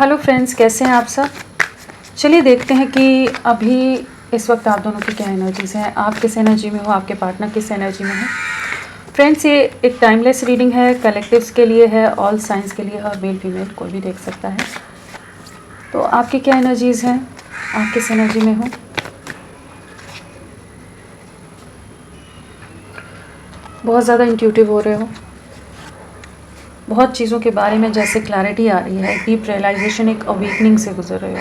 Hello friends, कैसे हैं आप सब। चलिए देखते हैं कि अभी इस वक्त आप दोनों की क्या एनर्जीज़ हैं। आप किस एनर्जी में हो, आपके पार्टनर किस एनर्जी में है। फ्रेंड्स, ये एक टाइमलेस रीडिंग है, कलेक्टिव्स के लिए है, ऑल साइंस के लिए है, मेल फीमेल कोई भी देख सकता है। तो आपकी क्या एनर्जीज़ हैं, आप किस एनर्जी में हो। बहुत ज़्यादा इंट्यूटिव हो रहे हो, बहुत चीज़ों के बारे में जैसे क्लैरिटी आ रही है, डीप रियलाइजेशन, एक अवेकनिंग से गुजर रहे हो।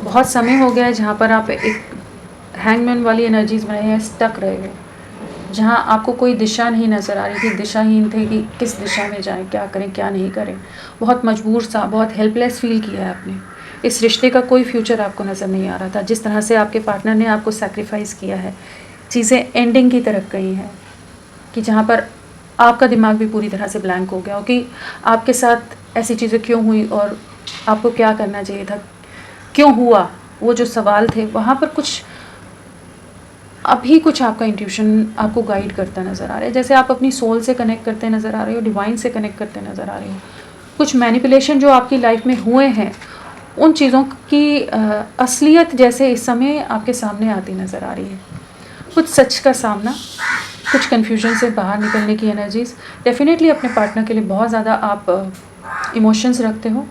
बहुत समय हो गया है जहाँ पर आप एक हैंगमैन वाली एनर्जीज़ में रहे हैं, स्टक रहे हो, जहाँ आपको कोई दिशा नहीं नज़र आ रही थी, दिशाहीन थे कि किस दिशा में जाएं, क्या करें क्या नहीं करें। बहुत मजबूर सा, बहुत हेल्पलेस फील किया है आपने। इस रिश्ते का कोई फ्यूचर आपको नज़र नहीं आ रहा था। जिस तरह से आपके पार्टनर ने आपको सैक्रिफाइस किया है, चीज़ें एंडिंग की तरफ गई हैं, कि जहाँ पर आपका दिमाग भी पूरी तरह से ब्लैंक हो गया हो कि आपके साथ ऐसी चीज़ें क्यों हुई और आपको क्या करना चाहिए था, क्यों हुआ। वो जो सवाल थे वहाँ पर कुछ अभी कुछ आपका इंट्यूशन आपको गाइड करता नज़र आ रहा है, जैसे आप अपनी सोल से कनेक्ट करते नज़र आ रहे हो, डिवाइन से कनेक्ट करते नज़र आ रहे हो। कुछ मैनिपुलेशन जो आपकी लाइफ में हुए हैं, उन चीज़ों की असलियत जैसे इस समय आपके सामने आती नज़र आ रही है। कुछ सच का सामना, कुछ कन्फ्यूजन से बाहर निकलने की एनर्जीज़। डेफिनेटली अपने पार्टनर के लिए बहुत ज़्यादा आप इमोशंस रखते हो,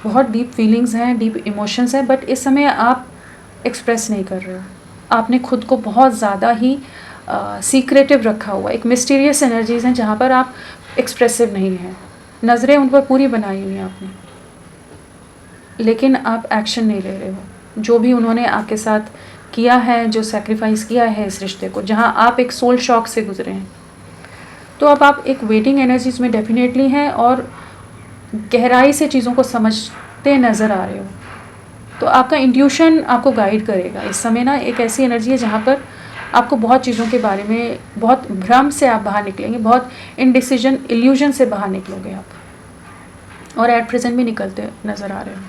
बहुत डीप फीलिंग्स हैं, डीप इमोशंस हैं, बट इस समय आप एक्सप्रेस नहीं कर रहे हो। आपने खुद को बहुत ज़्यादा ही सीक्रेटिव रखा हुआ। एक मिस्टीरियस एनर्जीज़ हैं जहाँ पर आप एक्सप्रेसिव नहीं हैं। नज़रें उन पर पूरी बनाई हुई हैं आपने, लेकिन आप एक्शन नहीं ले रहे हो। जो भी उन्होंने आपके साथ किया है, जो सैक्रिफाइस किया है इस रिश्ते को, जहाँ आप एक सोल शॉक से गुजरे हैं, तो अब आप एक वेटिंग एनर्जीज़ में डेफिनेटली हैं और गहराई से चीज़ों को समझते नज़र आ रहे हो। तो आपका इंट्यूशन आपको गाइड करेगा। इस समय ना एक ऐसी एनर्जी है जहाँ पर आपको बहुत चीज़ों के बारे में, बहुत भ्रम से आप बाहर निकलेंगे, बहुत इनडिसीजन, इल्यूजन से बाहर निकलोगे आप, और एट प्रेजेंट भी निकलते नज़र आ रहे हो।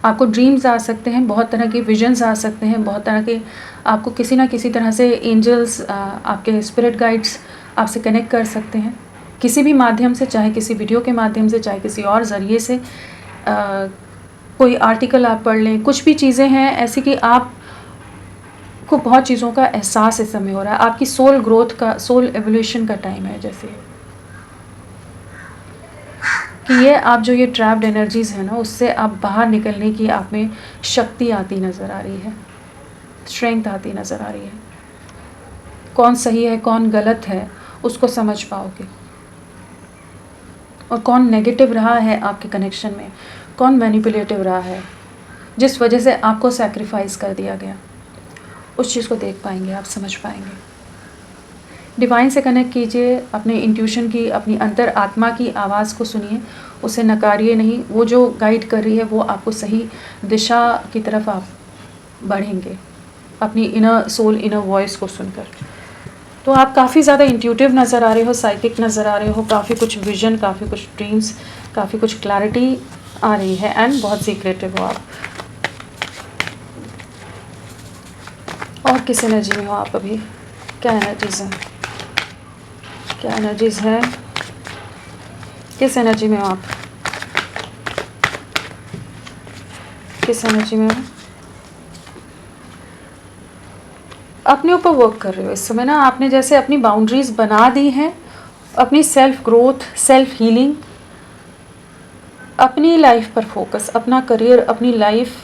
आपको ड्रीम्स आ सकते हैं, बहुत तरह के विजन्स आ सकते हैं, बहुत तरह के आपको किसी ना किसी तरह से एंजल्स, आपके स्पिरिट गाइड्स आपसे कनेक्ट कर सकते हैं किसी भी माध्यम से, चाहे किसी वीडियो के माध्यम से, चाहे किसी और ज़रिए से। कोई आर्टिकल आप पढ़ लें, कुछ भी चीज़ें हैं ऐसी कि आप को बहुत चीज़ों का एहसास इस समय हो रहा है। आपकी सोल ग्रोथ का, सोल एवोल्यूशन का टाइम है, जैसे कि ये आप जो ये ट्रैप्ड एनर्जीज़ है ना, उससे आप बाहर निकलने की आप में शक्ति आती नज़र आ रही है, स्ट्रेंथ आती नज़र आ रही है। कौन सही है कौन गलत है उसको समझ पाओगे, और कौन नेगेटिव रहा है आपके कनेक्शन में, कौन मैनिपुलेटिव रहा है, जिस वजह से आपको सैक्रिफाइस कर दिया गया, उस चीज़ को देख पाएंगे, आप समझ पाएंगे। डिवाइन से कनेक्ट कीजिए, अपने इंट्यूशन की, अपनी अंतर आत्मा की आवाज़ को सुनिए, उसे नकारिए नहीं। वो जो गाइड कर रही है वो आपको सही दिशा की तरफ आप बढ़ेंगे, अपनी इनर सोल, इनर वॉइस को सुनकर। तो आप काफ़ी ज़्यादा इंट्यूटिव नज़र आ रहे हो, साइकिक नज़र आ रहे हो, काफ़ी कुछ विजन, काफ़ी कुछ ड्रीम्स, काफ़ी कुछ क्लैरिटी आ रही है, एंड बहुत सीक्रेटिव हो आप। और किस एनर्जी में हो आप अभी, क्या एनर्जीज़ हैं, क्या एनर्जीज़ है, किस एनर्जी में हो आप, किस एनर्जी में हो। अपने ऊपर वर्क कर रहे हो इस समय ना। आपने जैसे अपनी बाउंड्रीज बना दी हैं, अपनी सेल्फ ग्रोथ, सेल्फ हीलिंग, अपनी लाइफ पर फोकस, अपना करियर, अपनी लाइफ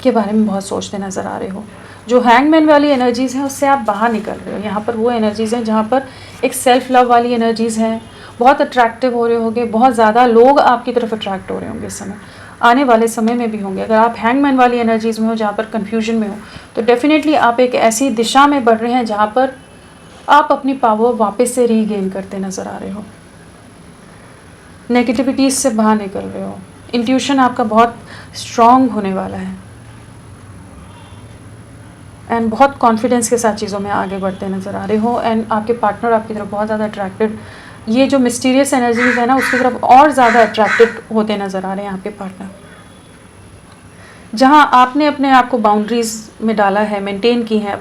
के बारे में बहुत सोचते नज़र आ रहे हो। जो हैंगमैन वाली एनर्जीज़ हैं उससे आप बाहर निकल रहे हो। यहाँ पर वो एनर्जीज़ हैं जहाँ पर एक सेल्फ लव वाली एनर्जीज़ हैं। बहुत अट्रैक्टिव हो रहे होंगे, बहुत ज़्यादा लोग आपकी तरफ अट्रैक्ट हो रहे होंगे इस समय, आने वाले समय में भी होंगे। अगर आप हैंगमैन वाली एनर्जीज़ में हो जहाँ पर कन्फ्यूजन में हो, तो डेफिनेटली आप एक ऐसी दिशा में बढ़ रहे हैं जहाँ पर आप अपनी पावर वापस से रीगेन करते नज़र आ रहे हो, नेगेटिविटीज़ से बाहर निकल रहे हो। इंट्यूशन आपका बहुत स्ट्रॉन्ग होने वाला है, एंड बहुत कॉन्फिडेंस के साथ चीज़ों में आगे बढ़ते नज़र आ रहे हो, एंड आपके पार्टनर आपकी तरफ बहुत ज़्यादा अट्रैक्टेड, ये जो मिस्टीरियस एनर्जीज़ है ना उसकी तरफ और ज़्यादा अट्रैक्टेड होते नज़र आ रहे हैं आपके पार्टनर। जहाँ आपने अपने आप को बाउंड्रीज में डाला है, मेंटेन की है,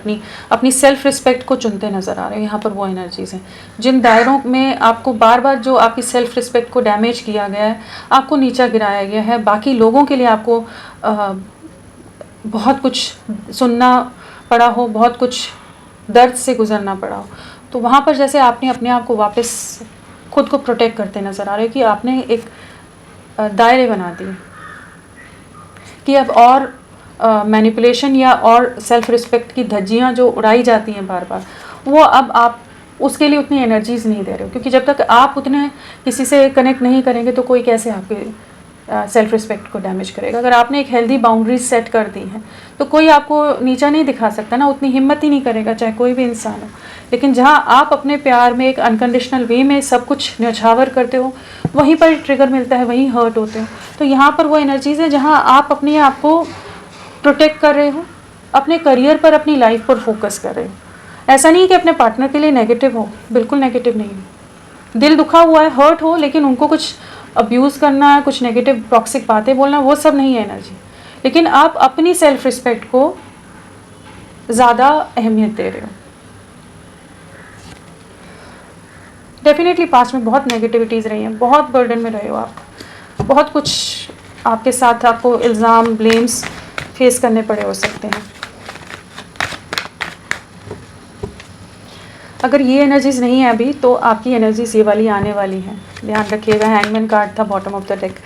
अपनी सेल्फ रिस्पेक्ट को चुनते नज़र आ रहे हैं। यहाँ पर वो एनर्जीज़ हैं जिन दायरों में आपको बार बार जो आपकी सेल्फ रिस्पेक्ट को डैमेज किया गया है, आपको नीचा गिराया गया है, बाकी लोगों के लिए आपको बहुत कुछ सुनना पड़ा हो, बहुत कुछ दर्द से गुजरना पड़ा हो, तो वहाँ पर जैसे आपने अपने आप को वापस खुद को प्रोटेक्ट करते नज़र आ रहे हो कि आपने एक दायरे बना दिए कि अब और मैनिपुलेशन या और सेल्फ रिस्पेक्ट की धज्जियाँ जो उड़ाई जाती हैं बार बार, वो अब आप उसके लिए उतनी एनर्जीज नहीं दे रहे हो, क्योंकि जब तक आप उतने किसी से कनेक्ट नहीं करेंगे तो कोई कैसे आपके सेल्फ रिस्पेक्ट को डैमेज करेगा। अगर आपने एक हेल्दी बाउंड्रीज सेट कर दी हैं तो कोई आपको नीचा नहीं दिखा सकता ना, उतनी हिम्मत ही नहीं करेगा, चाहे कोई भी इंसान हो। लेकिन जहाँ आप अपने प्यार में एक अनकंडीशनल वे में सब कुछ न्यौछावर करते हो, वहीं पर ट्रिगर मिलता है, वहीं हर्ट होते हो। तो यहाँ पर वो एनर्जीज़ है जहाँ आप अपने आप को प्रोटेक्ट कर रहे हो, अपने करियर पर, अपनी लाइफ पर फोकस कर रहे हो। ऐसा नहीं कि अपने पार्टनर के लिए नेगेटिव हो, बिल्कुल नेगेटिव नहीं हो, दिल दुखा हुआ है, हर्ट हो, लेकिन उनको कुछ अब्यूज़ करना, कुछ नेगेटिव टॉक्सिक बातें बोलना, वो सब नहीं है एनर्जी। लेकिन आप अपनी सेल्फ रिस्पेक्ट को ज़्यादा अहमियत दे रहे हो। डेफिनेटली पास्ट में बहुत नेगेटिविटीज़ रही हैं, बहुत बर्डन में रहे हो आप, बहुत कुछ आपके साथ आपको इल्ज़ाम, ब्लेम्स फेस करने पड़े हो सकते हैं। अगर ये एनर्जीज नहीं है अभी, तो आपकी एनर्जीज ये वाली आने वाली हैं, ध्यान रखिएगा। हैंगमैन कार्ड था बॉटम ऑफ द डेक।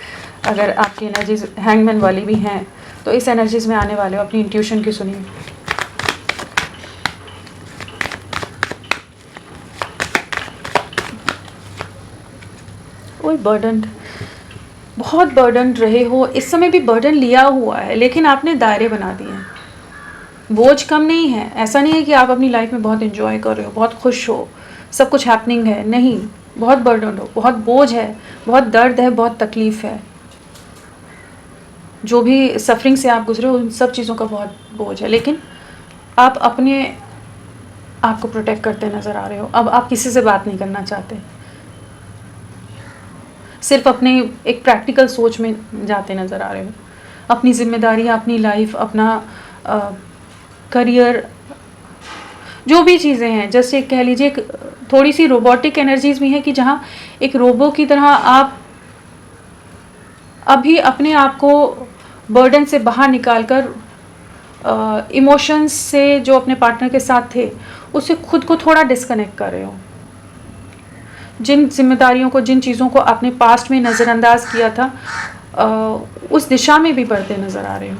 अगर आपकी एनर्जीज हैंगमैन वाली भी हैं तो इस एनर्जीज में आने वाले हो, अपनी इंट्यूशन की सुनिए। कोई बर्डन, बहुत बर्डन रहे हो, इस समय भी बर्डन लिया हुआ है, लेकिन आपने दायरे बना दिए हैं। बोझ कम नहीं है, ऐसा नहीं है कि आप अपनी लाइफ में बहुत एंजॉय कर रहे हो, बहुत खुश हो, सब कुछ हैपनिंग है, नहीं, बहुत बर्डन हो, बहुत बोझ है, बहुत दर्द है, बहुत तकलीफ़ है। जो भी सफरिंग से आप गुजरे हो, उन सब चीज़ों का बहुत बोझ है, लेकिन आप अपने आप को प्रोटेक्ट करते नज़र आ रहे हो। अब आप किसी से बात नहीं करना चाहते, सिर्फ अपने एक प्रैक्टिकल सोच में जाते नज़र आ रहे हो। अपनी जिम्मेदारी, अपनी लाइफ, अपना करियर, जो भी चीज़ें हैं, जैसे एक कह लीजिए थोड़ी सी रोबोटिक एनर्जीज भी हैं कि जहाँ एक रोबो की तरह आप अभी अपने आप को बर्डन से बाहर निकाल कर इमोशंस से जो अपने पार्टनर के साथ थे उससे खुद को थोड़ा डिस्कनेक्ट कर रहे हो। जिन जिम्मेदारियों को, जिन चीज़ों को आपने पास्ट में नज़रअंदाज किया था, उस दिशा में भी बढ़ते नज़र आ रहे हो।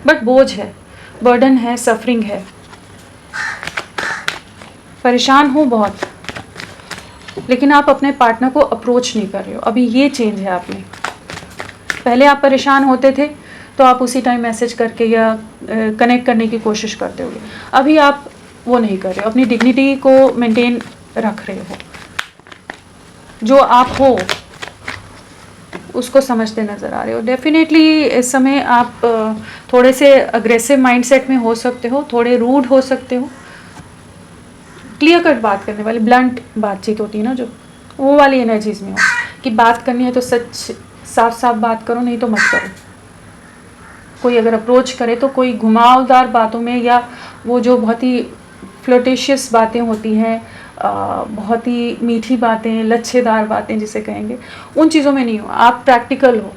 बट बोझ है, बर्डन है, सफरिंग है, परेशान हो बहुत, लेकिन आप अपने पार्टनर को अप्रोच नहीं कर रहे हो। अभी ये चेंज है आप में। पहले आप परेशान होते थे तो आप उसी टाइम मैसेज करके या कनेक्ट करने की कोशिश करते होगे, अभी आप वो नहीं कर रहे हो, अपनी डिग्निटी को मेंटेन रख रहे हो। जो आप हो उसको समझते नज़र आ रहे हो। डेफिनेटली इस समय आप थोड़े से अग्रेसिव माइंडसेट में हो सकते हो, थोड़े रूड हो सकते हो, क्लियर कट बात करने वाली, ब्लंट बातचीत होती है ना, जो वो वाली एनर्जीज में हो कि बात करनी है तो सच साफ साफ बात करो, नहीं तो मत करो। कोई अगर अप्रोच करे तो कोई घुमावदार बातों में, या वो जो बहुत ही फ्लर्टिशियस बातें होती हैं, बहुत ही मीठी बातें, लच्छेदार बातें जिसे कहेंगे, उन चीज़ों में नहीं हो। आप प्रैक्टिकल हो,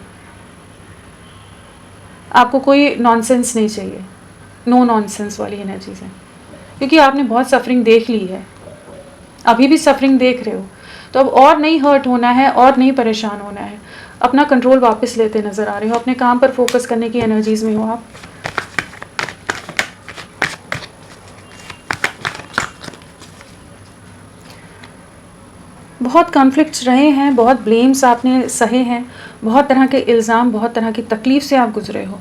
आपको कोई नॉनसेंस नहीं चाहिए, नो नॉनसेंस वाली एनर्जीज है, क्योंकि आपने बहुत सफरिंग देख ली है, अभी भी सफरिंग देख रहे हो, तो अब और नहीं हर्ट होना है और नहीं परेशान होना है। अपना कंट्रोल वापस लेते नज़र आ रहे हो, अपने काम पर फोकस करने की एनर्जीज में हो आप। बहुत कॉन्फ्लिक्ट्स रहे हैं, बहुत ब्लेम्स आपने सहे हैं, बहुत तरह के इल्ज़ाम, बहुत तरह की तकलीफ़ से आप गुजरे हो।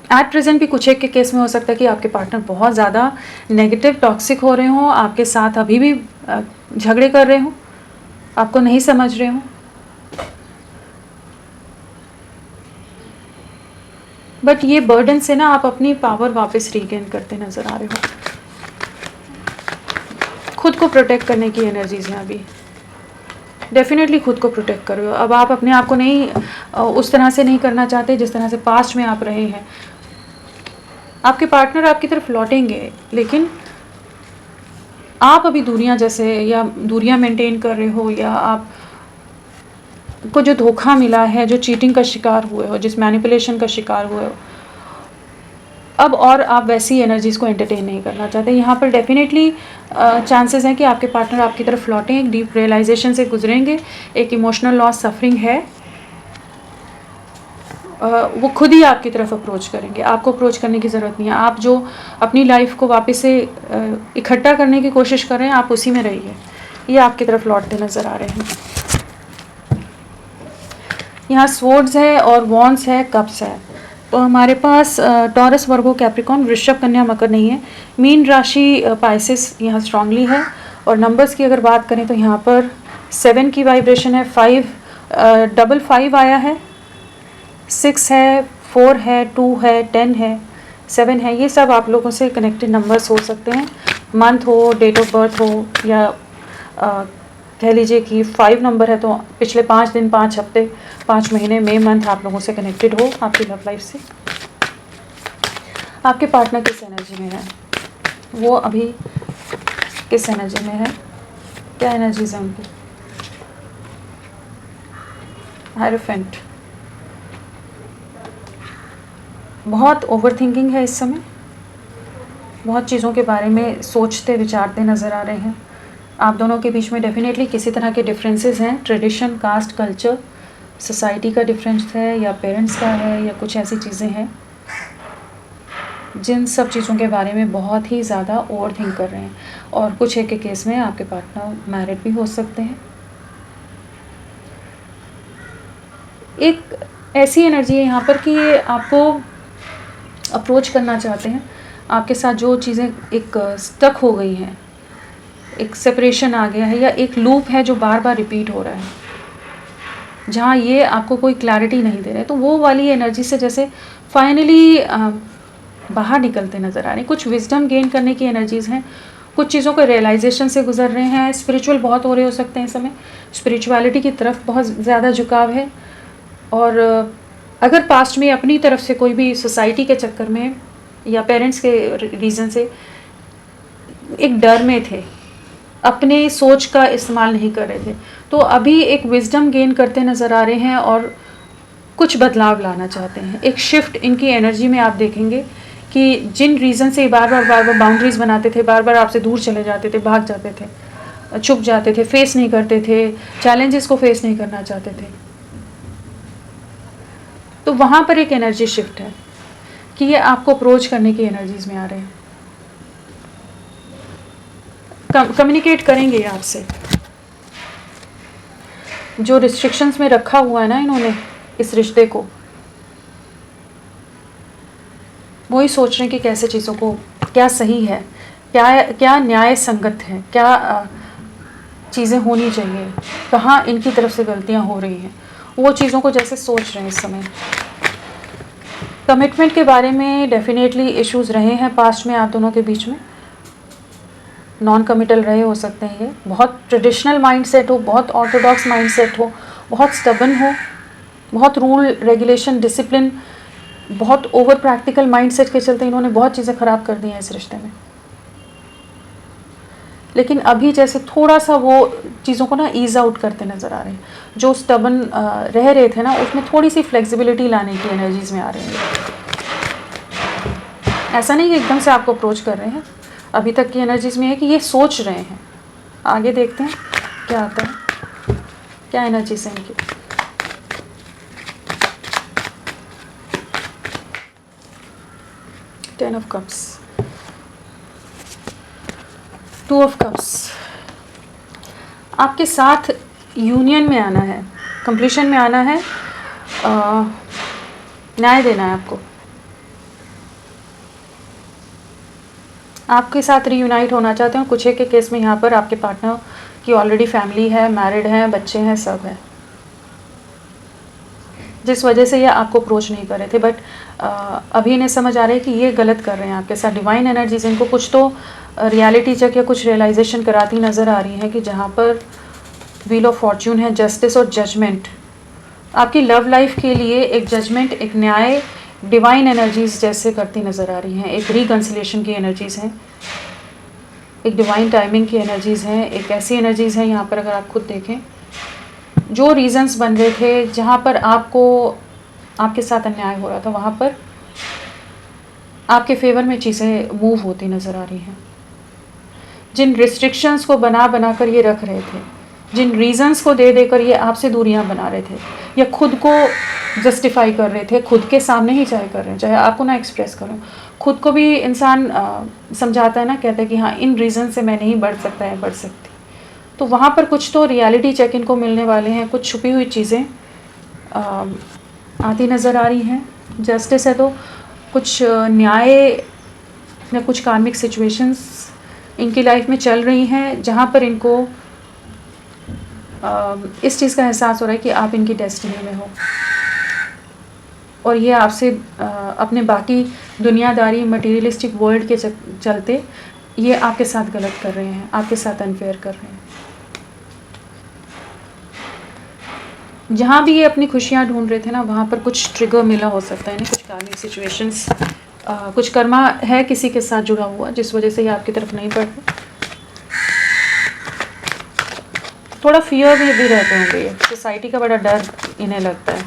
एट प्रेजेंट भी कुछ एक के केस में हो सकता है कि आपके पार्टनर बहुत ज़्यादा नेगेटिव, टॉक्सिक हो रहे हों, आपके साथ अभी भी झगड़े कर रहे हों, आपको नहीं समझ रहे हों। बट ये बर्डन से ना आप अपनी पावर वापस रीगेन करते नज़र आ रहे हो। खुद को प्रोटेक्ट करने की एनर्जीज हैं अभी। डेफिनेटली खुद को प्रोटेक्ट कर रहे हो। अब आप अपने आप को नहीं उस तरह से नहीं करना चाहते जिस तरह से पास्ट में आप रहे हैं। आपके पार्टनर आपकी तरफ लौटेंगे, लेकिन आप अभी दूरियां जैसे या दूरियां मेंटेन कर रहे हो, या आप को जो धोखा मिला है, जो चीटिंग का शिकार हुए हो, जिस मैनिपुलेशन का शिकार हुए हो, अब और आप वैसी एनर्जीज को एंटरटेन नहीं करना चाहते। यहाँ पर डेफिनेटली चांसेस हैं कि आपके पार्टनर आपकी तरफ लौटें, एक डीप रियलाइजेशन से गुजरेंगे, एक इमोशनल लॉस सफरिंग है, वो खुद ही आपकी तरफ अप्रोच करेंगे, आपको अप्रोच करने की ज़रूरत नहीं है। आप जो अपनी लाइफ को वापस से इकट्ठा करने की कोशिश कर रहे हैं, आप उसी में रहिए। ये आपकी तरफ लौटते नज़र आ रहे हैं। यहाँ स्वॉर्ड्स है और वॉन्ड्स है, कप्स है। तो हमारे पास टॉरस, वर्गो, कैप्रिकॉर्न, वृषभ, कन्या, मकर नहीं है। मीन राशि पाइसेस यहाँ स्ट्रांगली है। और नंबर्स की अगर बात करें तो यहाँ पर 7 की वाइब्रेशन है, 5 आया है, 6 है, 4 है, 2 है, 10 है, 7 है। ये सब आप लोगों से कनेक्टेड नंबर्स हो सकते हैं। मंथ हो, डेट ऑफ बर्थ हो, या कह लीजिए कि 5 नंबर है तो पिछले 5 दिन, 5 हफ्ते, 5 महीने, मई मंथ आप लोगों से कनेक्टेड हो आपकी लव लाइफ से। आपके पार्टनर किस एनर्जी में है, वो अभी किस एनर्जी में है, क्या एनर्जीज है उनकी। हायरोफेंट, बहुत ओवर थिंकिंग है इस समय, बहुत चीज़ों के बारे में सोचते विचारते नज़र आ रहे हैं। आप दोनों के बीच में डेफिनेटली किसी तरह के डिफरेंसेस हैं, ट्रेडिशन, कास्ट, कल्चर, सोसाइटी का डिफरेंस है, या पेरेंट्स का है, या कुछ ऐसी चीज़ें हैं जिन सब चीज़ों के बारे में बहुत ही ज़्यादा ओवर थिंक कर रहे हैं। और कुछ एक के केस में आपके पार्टनर मैरिड भी हो सकते हैं। एक ऐसी एनर्जी है यहाँ पर कि ये आपको अप्रोच करना चाहते हैं। आपके साथ जो चीज़ें एक स्टक हो गई हैं, एक सेपरेशन आ गया है, या एक लूप है जो बार बार रिपीट हो रहा है, जहाँ ये आपको कोई क्लैरिटी नहीं दे रहे, तो वो वाली एनर्जी से जैसे फाइनली बाहर निकलते नज़र आ रहे हैं। कुछ विजडम गेन करने की एनर्जीज़ हैं, कुछ चीज़ों को रियलाइजेशन से गुजर रहे हैं। स्पिरिचुअल बहुत हो रहे हो सकते हैं इस समय, स्पिरिचुअलिटी की तरफ बहुत ज़्यादा झुकाव है। और अगर पास्ट में अपनी तरफ से कोई भी सोसाइटी के चक्कर में या पेरेंट्स के रीज़न से एक डर में थे, अपने सोच का इस्तेमाल नहीं कर रहे थे, तो अभी एक विजडम गेन करते नज़र आ रहे हैं और कुछ बदलाव लाना चाहते हैं। एक शिफ्ट इनकी एनर्जी में आप देखेंगे कि जिन रीज़न से बार बार बाउंड्रीज़ बनाते थे, बार बार आपसे दूर चले जाते थे, भाग जाते थे, छुप जाते थे, फेस नहीं करते थे, चैलेंजेस को फेस नहीं करना चाहते थे, तो वहाँ पर एक एनर्जी शिफ्ट है कि ये आपको अप्रोच करने की एनर्जीज में आ रहे हैं, कम्युनिकेट करेंगे आपसे। जो रिस्ट्रिक्शंस में रखा हुआ है ना इन्होंने इस रिश्ते को, वही सोच रहे हैं कि कैसे चीज़ों को, क्या सही है, क्या न्याय संगत है, क्या चीज़ें होनी चाहिए, कहाँ इनकी तरफ से गलतियाँ हो रही हैं, वो चीज़ों को जैसे सोच रहे हैं इस समय। कमिटमेंट के बारे में डेफिनेटली इश्यूज़ रहे हैं पास्ट में आप दोनों के बीच में, नॉन कमिटल रहे हो सकते हैं। ये बहुत ट्रेडिशनल माइंडसेट हो, बहुत ऑर्थोडॉक्स माइंडसेट हो, बहुत स्टबन हो, बहुत रूल रेगुलेशन डिसिप्लिन, बहुत ओवर प्रैक्टिकल माइंडसेट के चलते इन्होंने बहुत चीज़ें ख़राब कर दी हैं इस रिश्ते में। लेकिन अभी जैसे थोड़ा सा वो चीज़ों को ना ईज आउट करते नज़र आ रहे हैं। जो स्टबन रह रहे थे ना, उसमें थोड़ी सी फ्लेक्सिबिलिटी लाने की एनर्जीज में आ रहे हैं। ऐसा नहीं कि एकदम से आपको अप्रोच कर रहे हैं, अभी तक की एनर्जीज में है कि ये सोच रहे हैं। आगे देखते हैं क्या आता है, क्या एनर्जीज है इनकी। Ten of cups, 2 of cups. आपके साथ यूनियन में आना है, कंप्लीशन में आना है, न्याय देना है आपको, आपके साथ रीयूनाइट होना चाहते हैं। कुछ एक के केस में यहाँ पर आपके पार्टनर की ऑलरेडी फैमिली है, मैरिड है, बच्चे हैं, सब है, जिस वजह से ये आपको अप्रोच नहीं कर रहे थे। बट अभी इन्हें समझ आ रहा है कि ये गलत कर रहे हैं आपके साथ। डिवाइन एनर्जीज इनको कुछ तो रियलिटी चेक या कुछ रियलाइजेशन कराती नज़र आ रही है कि जहाँ पर व्हील ऑफ फॉर्च्यून है, जस्टिस और जजमेंट। आपकी लव लाइफ के लिए एक जजमेंट, एक न्याय डिवाइन एनर्जीज जैसे करती नज़र आ रही हैं। एक रिकन्सिलेशन की एनर्जीज़ हैं, एक डिवाइन टाइमिंग की एनर्जीज़ हैं, एक ऐसी एनर्जीज़ हैं यहाँ पर अगर आप खुद देखें, जो रीजंस बन रहे थे जहाँ पर आपको आपके साथ अन्याय हो रहा था, वहाँ पर आपके फेवर में चीज़ें मूव होती नज़र आ रही हैं। जिन रिस्ट्रिक्शंस को बना बना कर ये रख रहे थे, जिन रीजंस को दे देकर ये आपसे दूरियां बना रहे थे या खुद को जस्टिफाई कर रहे थे, खुद के सामने ही चाहे कर रहे हैं, चाहे आपको ना एक्सप्रेस करें, खुद को भी इंसान समझाता है ना, कहता है कि हाँ इन रीज़न से मैं नहीं बढ़ सकता है, बढ़ सकती। तो वहाँ पर कुछ तो रियलिटी चेक इनको मिलने वाले हैं, कुछ छुपी हुई चीज़ें आती नज़र आ रही हैं। जस्टिस है तो कुछ न्याय या कुछ कार्मिक सिचुएशंस इनकी लाइफ में चल रही हैं जहाँ पर इनको इस चीज़ का एहसास हो रहा है कि आप इनकी डेस्टिनी में हो और ये आपसे अपने बाकी दुनियादारी मटेरियलिस्टिक वर्ल्ड के चलते ये आपके साथ गलत कर रहे हैं, आपके साथ अनफेयर कर रहे हैं। जहाँ भी ये अपनी खुशियाँ ढूंढ रहे थे ना, वहाँ पर कुछ ट्रिगर मिला हो सकता है ना, कुछ कार्मिक सिचुएशंस, कुछ कर्मा है किसी के साथ जुड़ा हुआ जिस वजह से ये आपकी तरफ नहीं बढ़ रहे। थोड़ा फियर में भी रहते होंगे, ये सोसाइटी का बड़ा डर इन्हें लगता है,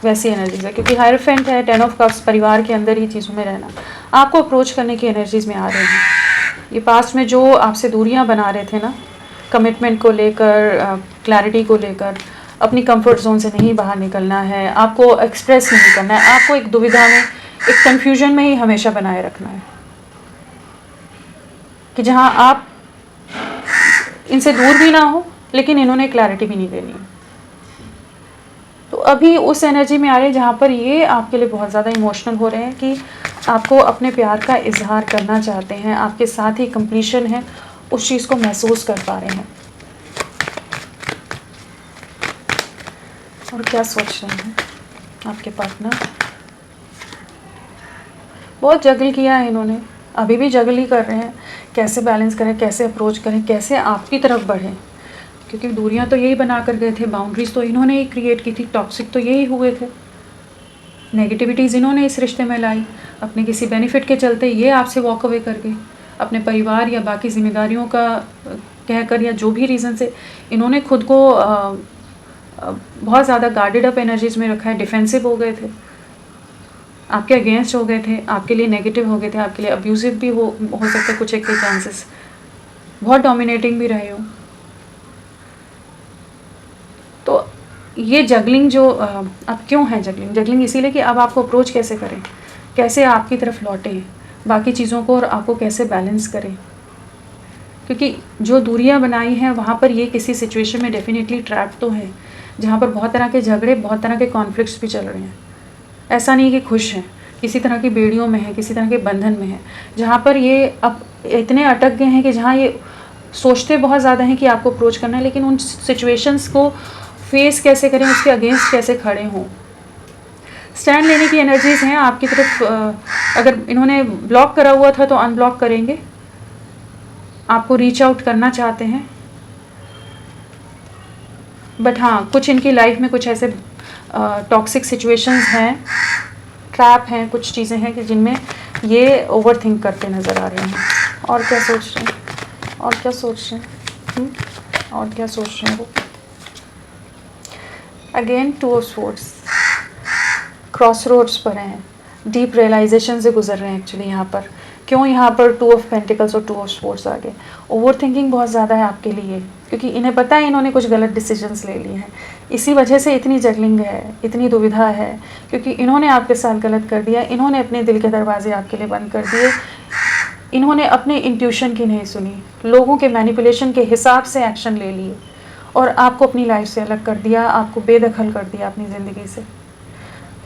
वैसी एनर्जीज है। क्योंकि हायरफेंट है, 10 ऑफ कप्स, परिवार के अंदर ही चीज़ों में रहना, आपको अप्रोच करने की एनर्जीज में आ रहे हैं। ये पास्ट में जो आपसे दूरियां बना रहे थे ना, कमिटमेंट को लेकर, क्लैरिटी को लेकर, अपनी कंफर्ट जोन से नहीं बाहर निकलना है, आपको एक्सप्रेस नहीं करना है, आपको एक दुविधा में, एक कन्फ्यूजन में ही हमेशा बनाए रखना है कि जहाँ आप इनसे दूर भी ना हो लेकिन इन्होंने क्लैरिटी भी नहीं देनी। तो अभी उस एनर्जी में आ रहे हैं जहाँ पर ये आपके लिए बहुत ज़्यादा इमोशनल हो रहे हैं कि आपको अपने प्यार का इजहार करना चाहते हैं, आपके साथ ही कंप्लीशन है, उस चीज़ को महसूस कर पा रहे हैं। और क्या सोच रहे हैं आपके पार्टनर? बहुत जगल किया है इन्होंने, अभी भी जगल ही कर रहे हैं, कैसे बैलेंस करें, कैसे अप्रोच करें, कैसे आपकी तरफ बढ़ें। क्योंकि दूरियां तो यही बना कर गए थे, बाउंड्रीज तो इन्होंने ही क्रिएट की थी, टॉक्सिक तो यही हुए थे, नेगेटिविटीज़ इन्होंने इस रिश्ते में लाई, अपने किसी बेनिफिट के चलते ये आपसे वॉक अवे कर गए, अपने परिवार या बाकी जिम्मेदारियों का कहकर या जो भी रीज़न से इन्होंने खुद को बहुत ज़्यादा गार्डेड अप एनर्जीज में रखा है, डिफेंसिव हो गए थे, आपके अगेंस्ट हो गए थे, आपके लिए नेगेटिव हो गए थे, आपके लिए अब्यूजिव भी हो सकते कुछ एक के चांसेस, बहुत डोमिनेटिंग भी रहे हो। तो ये जगलिंग जो अब क्यों है जगलिंग इसीलिए कि अब आपको अप्रोच कैसे करें, कैसे आपकी तरफ लौटें बाकी चीज़ों को और आपको कैसे बैलेंस करें। क्योंकि जो दूरियां बनाई हैं वहाँ पर ये किसी सिचुएशन में डेफिनेटली ट्रैप तो है, जहाँ पर बहुत तरह के झगड़े, बहुत तरह के कॉन्फ्लिक्ट्स भी चल रहे हैं। ऐसा नहीं कि खुश हैं, किसी तरह की बेड़ियों में है, किसी तरह के बंधन में है, जहाँ पर ये अब इतने अटक गए हैं कि जहाँ ये सोचते बहुत ज़्यादा हैं कि आपको अप्रोच करना है, लेकिन उन सिचुएशंस को फेस कैसे करें, उसके अगेंस्ट कैसे खड़े हों। स्टैंड लेने की एनर्जीज़ हैं आपकी तरफ। अगर इन्होंने ब्लॉक करा हुआ था तो अनब्लॉक करेंगे, आपको रीच आउट करना चाहते हैं। बट हाँ, कुछ इनकी लाइफ में कुछ ऐसे टॉक्सिक सिचुएशंस हैं, ट्रैप हैं, कुछ चीज़ें हैं कि जिनमें ये ओवर थिंक करते नज़र आ रहे हैं। और क्या सोच रहे हैं, और क्या सोच रहे हैं, और क्या सोच रहे हैं वो। Again 2 of swords, crossroads पर हैं, डीप रियलाइजेशन से गुजर रहे हैं एक्चुअली यहाँ पर। क्यों यहाँ पर 2 ऑफ पेंटिकल्स और 2 ऑफ स्वॉर्ड्स आ गए। ओवर थिंकिंग बहुत ज़्यादा है आपके लिए, क्योंकि इन्हें पता है इन्होंने कुछ गलत डिसीजंस ले लिए हैं, इसी वजह से इतनी जगलिंग है, इतनी दुविधा है, क्योंकि इन्होंने आपके साथ गलत कर दिया, इन्होंने अपने दिल के दरवाजे आपके लिए बंद कर दिए, इन्होंने अपने इंट्यूशन की नहीं सुनी, लोगों के मैनिपुलेशन के हिसाब से एक्शन ले लिए और आपको अपनी लाइफ से अलग कर दिया, आपको बेदखल कर दिया अपनी ज़िंदगी से।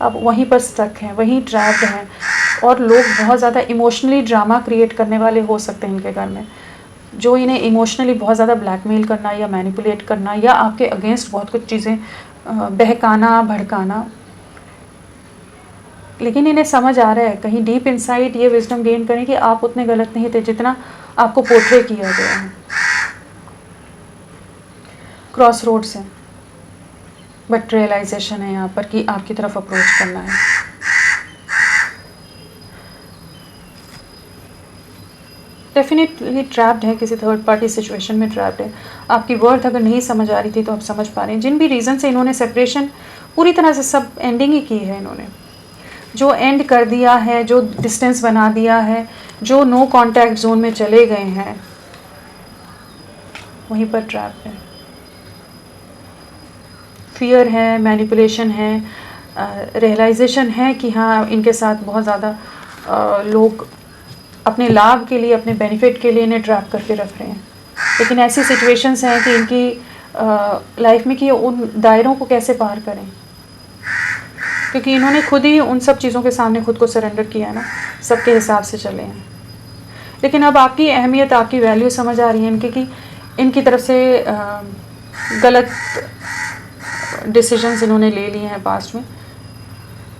अब वहीं पर स्टक हैं, वहीं ट्रैप्ड हैं, और लोग बहुत ज़्यादा इमोशनली ड्रामा क्रिएट करने वाले हो सकते हैं इनके घर में, जो इन्हें इमोशनली बहुत ज़्यादा ब्लैकमेल करना या मैनिपुलेट करना या आपके अगेंस्ट बहुत कुछ चीज़ें बहकाना, भड़काना। लेकिन इन्हें समझ आ रहा है, कहीं डीप इनसाइड ये विजडम गेन करें कि आप उतने गलत नहीं थे जितना आपको पोर्ट्रे किया गया है। क्रॉस रोड्स हैं, बट रियलाइजेशन है यहाँ पर कि आपकी तरफ अप्रोच करना है। डेफिनेटली ट्रैप्ड है, किसी थर्ड पार्टी सिचुएशन में ट्रैप्ड है। आपकी वर्थ अगर नहीं समझ आ रही थी तो आप समझ पा रहे हैं। जिन भी रीज़न से इन्होंने सेपरेशन पूरी तरह से सब एंडिंग ही की है, इन्होंने जो एंड कर दिया है, जो डिस्टेंस बना दिया है, जो नो कांटेक्ट जोन में चले गए हैं, वहीं पर ट्रैप है। फियर है, मैनिपुलेशन है, रियलाइजेशन है कि हाँ इनके साथ बहुत ज़्यादा लोग अपने लाभ के लिए, अपने बेनिफिट के लिए इन्हें ट्रैप करके रख रहे हैं। लेकिन ऐसी सिचुएशंस हैं कि इनकी लाइफ में कि उन दायरों को कैसे पार करें, क्योंकि इन्होंने खुद ही उन सब चीज़ों के सामने खुद को सरेंडर किया है ना, सबके हिसाब से चले हैं। लेकिन अब आपकी अहमियत, आपकी वैल्यू समझ आ रही है इनकी कि इनकी तरफ से गलत डिसीजंस इन्होंने ले लिए हैं पास्ट में,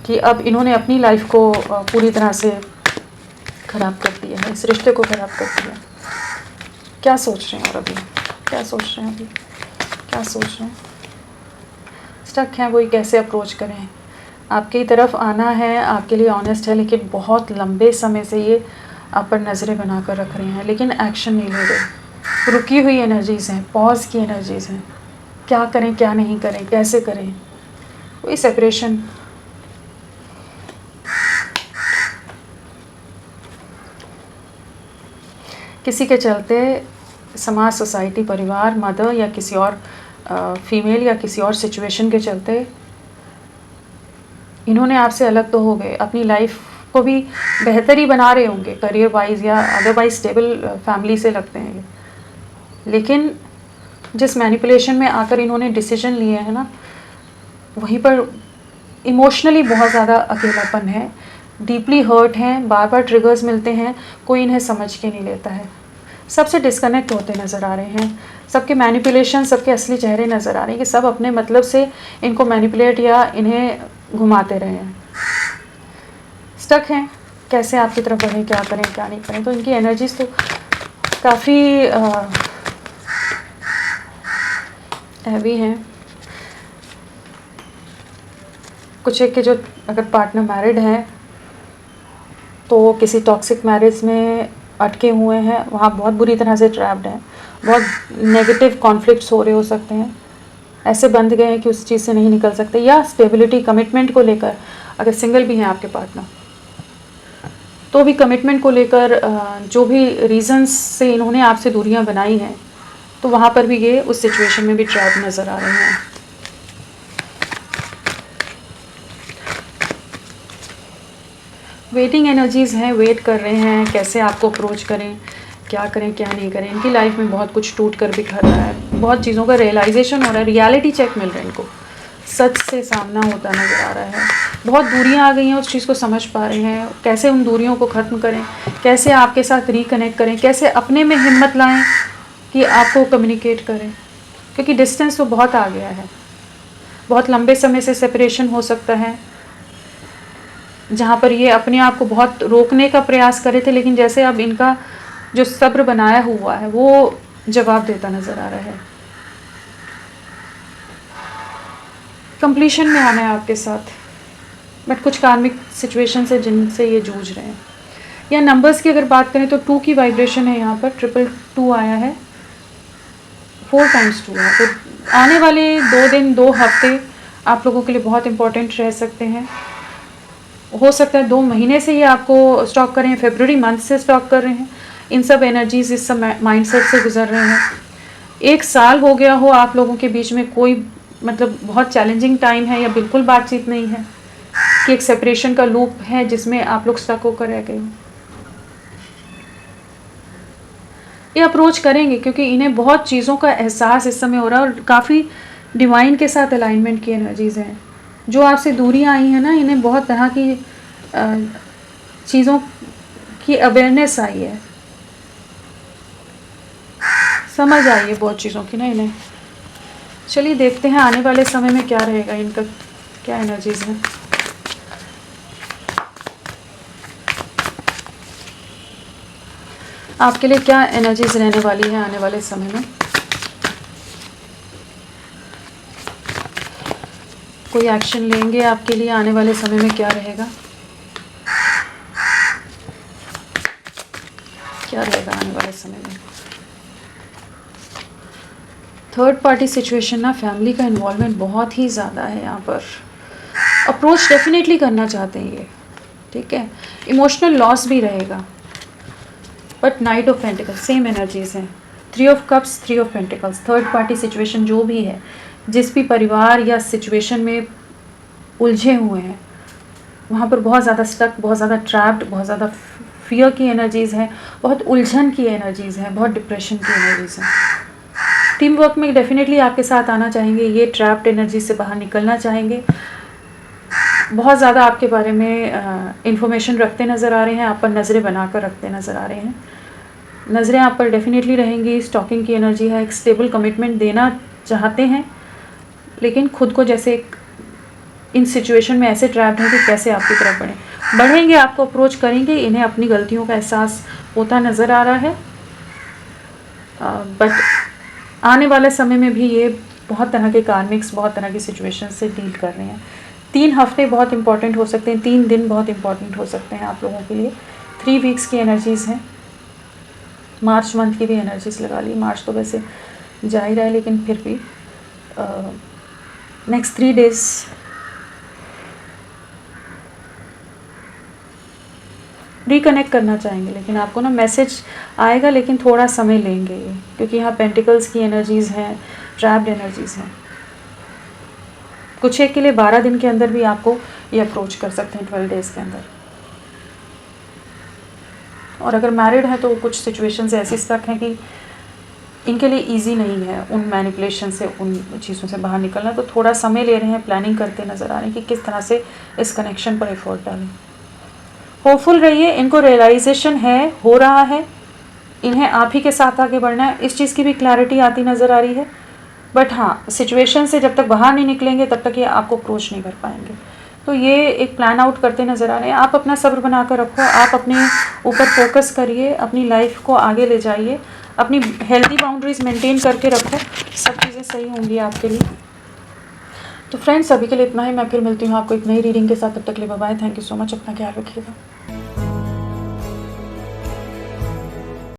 कि अब इन्होंने अपनी लाइफ को पूरी तरह से ख़राब कर दिया है, इस रिश्ते को ख़राब कर दिया। क्या सोच रहे हैं और अभी क्या सोच रहे हैं, अभी क्या सोच रहे हैं? स्टक हैं, वही कैसे अप्रोच करें। आपकी तरफ आना है, आपके लिए ऑनेस्ट है, लेकिन बहुत लंबे समय से ये आप पर नज़रें बना कर रख रहे हैं, लेकिन एक्शन नहीं ले रहे। रुकी हुई एनर्जीज़ हैं, पॉज की एनर्जीज़ हैं। क्या करें, क्या नहीं करें, कैसे करें, कोई सेपरेशन। किसी के चलते समाज, सोसाइटी, परिवार, मदर या किसी और फीमेल या किसी और सिचुएशन के चलते इन्होंने आपसे अलग तो हो गए, अपनी लाइफ को भी बेहतर ही बना रहे होंगे, करियर वाइज या अदरवाइज स्टेबल फैमिली से लगते हैं ये। लेकिन जिस मैनिपुलेशन में आकर इन्होंने डिसीजन लिए हैं ना, वहीं पर इमोशनली बहुत ज़्यादा अकेलापन है, डीपली हर्ट हैं, बार बार ट्रिगर्स मिलते हैं, कोई इन्हें समझ के नहीं लेता है। सबसे डिस्कनेक्ट होते नज़र आ रहे हैं, सबके मैनिपुलेशन, सबके असली चेहरे नज़र आ रहे हैं कि सब अपने मतलब से इनको मैनिपुलेट या इन्हें घुमाते रहे हैं। स्टक हैं, कैसे आपकी तरफ बढ़ें, क्या करें, क्या नहीं करें। तो इनकी एनर्जीज तो काफ़ी हैवी हैं। कुछ एक के जो अगर पार्टनर मैरिड हैं तो किसी टॉक्सिक मैरिज में अटके हुए हैं, वहाँ बहुत बुरी तरह से ट्रैप्ड हैं, बहुत नेगेटिव कॉन्फ्लिक्ट्स हो रहे हो सकते हैं, ऐसे बंध गए हैं कि उस चीज़ से नहीं निकल सकते। या स्टेबिलिटी, कमिटमेंट को लेकर, अगर सिंगल भी हैं आपके पार्टनर तो भी कमिटमेंट को लेकर जो भी रीज़न्स से इन्होंने आपसे दूरियां बनाई हैं, तो वहाँ पर भी ये उस सिचुएशन में भी ट्रैप नज़र आ रहे हैं। वेटिंग एनर्जीज़ हैं, वेट कर रहे हैं कैसे आपको अप्रोच करें, क्या करें, क्या नहीं करें। इनकी लाइफ में बहुत कुछ टूट कर बिखर रहा है, बहुत चीज़ों का रियलाइजेशन हो रहा है, रियलिटी चेक मिल रहा है इनको, सच से सामना होता नज़र आ रहा है। बहुत दूरियां आ गई हैं, उस चीज़ को समझ पा रहे हैं, कैसे उन दूरियों को ख़त्म करें, कैसे आपके साथ रिकनेक्ट करें, कैसे अपने में हिम्मत लाएं कि आपको कम्युनिकेट करें, क्योंकि डिस्टेंस तो बहुत आ गया है। बहुत लंबे समय से सेपरेशन हो सकता है, जहाँ पर ये अपने आप को बहुत रोकने का प्रयास करे थे, लेकिन जैसे अब इनका जो सब्र बनाया हुआ है वो जवाब देता नज़र आ रहा है। कंप्लीशन में आना है आपके साथ, बट कुछ कार्मिक सिचुएशन है जिनसे ये जूझ रहे हैं। या नंबर्स की अगर बात करें तो 2 की वाइब्रेशन है यहाँ पर, 222 आया है, 4 टाइम्स 2 है। तो आने वाले 2 दिन, 2 हफ्ते आप लोगों के लिए बहुत इंपॉर्टेंट रह सकते हैं। हो सकता है 2 महीने से ये आपको स्टॉक कर रहे हैं, फरवरी मंथ से स्टॉक कर रहे हैं, इन सब एनर्जीज, इस सब माइंडसेट से गुजर रहे हैं। 1 साल हो गया हो आप लोगों के बीच में कोई मतलब बहुत चैलेंजिंग टाइम है या बिल्कुल बातचीत नहीं है, कि एक सेपरेशन का लूप है जिसमें आप लोग स्टक होकर रह गए हो। ये अप्रोच करेंगे क्योंकि इन्हें बहुत चीज़ों का एहसास इस समय हो रहा है, और काफ़ी डिवाइन के साथ अलाइनमेंट की एनर्जीज़ हैं। जो आपसे दूरियां आई हैं ना, इन्हें बहुत तरह की चीज़ों की अवेयरनेस आई है, समझ आई है बहुत चीज़ों की ना इन्हें। चलिए देखते हैं आने वाले समय में क्या रहेगा, इनका क्या एनर्जीज हैं। आपके लिए क्या एनर्जीज रहने वाली है आने वाले समय में। कोई एक्शन लेंगे आपके लिए आने वाले समय में, क्या रहेगा, क्या रहेगा आने वाले समय में। थर्ड पार्टी सिचुएशन ना, फैमिली का इन्वॉल्वमेंट बहुत ही ज़्यादा है यहाँ पर। अप्रोच डेफिनेटली करना चाहते हैं ये, ठीक है। इमोशनल लॉस भी रहेगा, but night of pentacles same energies हैं। 3 of cups, 3 of pentacles. Third party situation जो भी है, जिस भी परिवार या सिचुएशन में उलझे हुए हैं, वहाँ पर बहुत ज़्यादा स्टक, बहुत ज़्यादा ट्रैप्ड, बहुत ज़्यादा फियर की एनर्जीज़ हैं, बहुत उलझन की एनर्जीज़ हैं, बहुत डिप्रेशन की एनर्जीज़ हैं। टीम वर्क में डेफिनेटली आपके साथ आना चाहेंगे, ये ट्रैप्ड एनर्जी से बाहर निकलना चाहेंगे। बहुत ज़्यादा आपके बारे में इंफॉर्मेशन रखते नज़र आ रहे हैं, आप पर नज़रें बनाकर रखते नज़र आ रहे हैं। नज़रें आप पर डेफिनेटली रहेंगी। स्टॉकिंग की एनर्जी है, एक स्टेबल कमिटमेंट देना चाहते हैं, लेकिन खुद को जैसे एक इन सिचुएशन में ऐसे ट्रैप्ड हैं कि कैसे आपकी तरफ बढ़ेंगे, आपको अप्रोच करेंगे। इन्हें अपनी गलतियों का एहसास होता नज़र आ रहा है, बट आने वाले समय में भी ये बहुत तरह के कार्मिक्स, बहुत तरह की सिचुएशन से डील कर रहे हैं। 3 हफ्ते बहुत इंपॉर्टेंट हो सकते हैं, 3 दिन बहुत इंपॉर्टेंट हो सकते हैं आप लोगों के लिए। 3 वीक्स की एनर्जीज़ हैं। मार्च मंथ की भी एनर्जीज लगा ली। मार्च तो वैसे जा ही रहा है, लेकिन फिर भी नेक्स्ट 3 डेज रिकनेक्ट करना चाहेंगे, लेकिन आपको ना मैसेज आएगा, लेकिन थोड़ा समय लेंगे ये, क्योंकि यहाँ पेंटिकल्स की एनर्जीज़ हैं, ट्रैप्ड एनर्जीज़ हैं। कुछ एक के लिए 12 दिन के अंदर भी आपको ये अप्रोच कर सकते हैं, 12 डेज़ के अंदर। और अगर मैरिड है तो कुछ सिचुएशंस ऐसी स्टक हैं कि इनके लिए इजी नहीं है उन मैनिपुलेशन से, उन चीज़ों से बाहर निकलना। तो थोड़ा समय ले रहे हैं, प्लानिंग करते नज़र आ रहे हैं कि किस तरह से इस कनेक्शन पर एफर्ट डालें। होपफुल रहिए, इनको रियलाइजेशन है, हो रहा है, इन्हें आप ही के साथ आगे बढ़ना है, इस चीज़ की भी क्लैरिटी आती नज़र आ रही है। बट हाँ, सिचुएशन से जब तक बाहर नहीं निकलेंगे तब तक ये आपको अप्रोच नहीं कर पाएंगे। तो ये एक प्लान आउट करते नज़र आ रहे हैं। आप अपना सब्र बना कर रखो, आप अपने ऊपर फोकस करिए, अपनी लाइफ को आगे ले जाइए, अपनी हेल्दी बाउंड्रीज मेंटेन करके रखो, सब चीज़ें सही होंगी आपके लिए। तो फ्रेंड्स, अभी के लिए इतना ही। मैं फिर मिलती हूँ आपको एक नई रीडिंग के साथ, तब तक के लिए bye bye. Thank you so much, अपना ख्याल रखिएगा।